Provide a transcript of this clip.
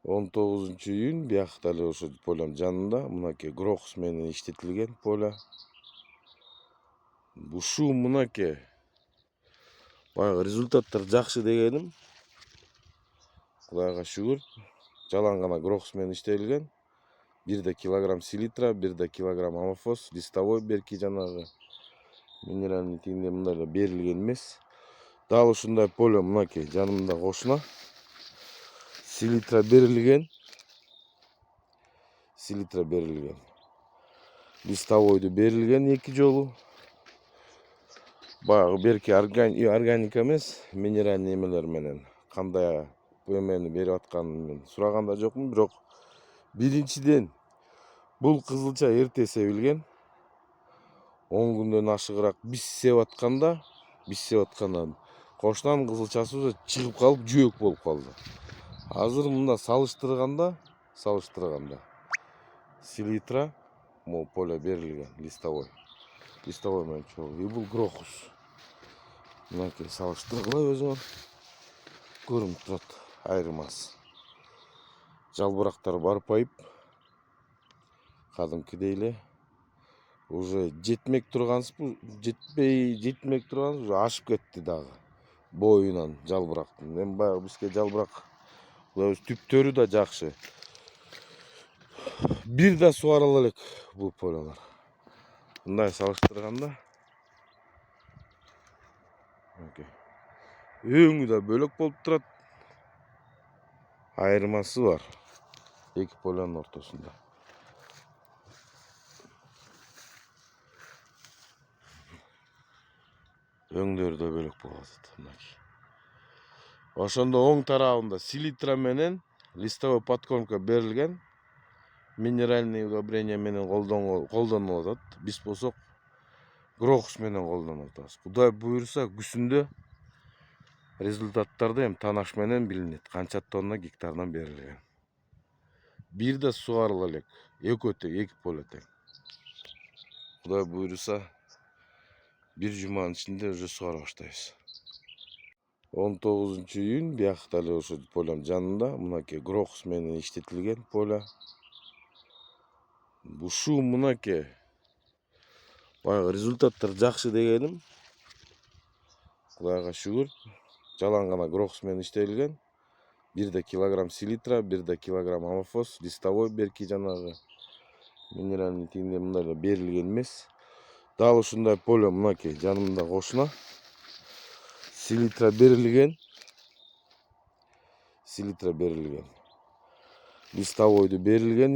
19-июнь биякта эле ошо полем жанында мынакей Грохус менен иштетилген поле. Ушул мынакей баягы результаттар жакшы дегеним. Кудайга шүгүр. Жалаң гана Грохус менен иштелген. 1 килограмм селитра, 1 килограмм амофос, листовой берки жанагы минеральный тигиндей мындай эле берилген эмес. Дал ушундай поле мынакей жанымда кошуна. Селитра берилген. Листовойду берилген 2 жолу. Баягы берки органика эмес, минеральный эмелер менен кандай эмени берип атканын мен сураган да жокмун, бирок биринчиден бул кызылча эрте себилген. 10 күндөн ашыгыраак биз сеп аткандан кошунан кызылчасы чыгып калып жөөк болуп калды. Азыр мында салыштырганда селитра могу поле берилген листовой менен чогуу. И бул Грохус. Мынакей салыштыргыла өзүңөр көрүнүп турат айырмасы. Жалбырактар барпайып кадимкидей эле уже жетмек турганбыз, уже ашып кетти дагы боюнан жалбырактын. Эми баягы бизге жалбырак кудайыбыз түптөрү да жакшы. Бир да сугарыла элек бул полелер. Мындай салыштырганда өңү да бөлөк болуп турат. Айырмасы бар эки поленин ортосунда. Өңдөрү да бөлөк болуп атат. Ошондо оң тарабында селитра менен листовой подкормка берилген. Минеральный удобрение менен колдонуп атат. Биз болсок Грохус менен колдонуп атабыз. Кудай буйруса күзүндө результаттарды эми танаш менен билинет. Канча тонна гектардан берилген. Бир да сугарыла элек. Эки поле тең. Кудай буйруса бир жуманын ичинде уже сугара баштайбыз. 19-июнь биякта эле ошо полем жанында мынакей Грохус менен иштетилген поле. Ушул мынакей баягы результаттар жакшы дегеним. Кудайга шүгүр. Жалаң гана Грохус менен иштелген. 1 килограмм селитра, 1 килограмм амофос, листовой берки жанагы минеральный тигиндей мындай эле берилген эмес. Дал ушундай поле мынакей жанымда кошуна. Селитра берилген. Листовойду берилген.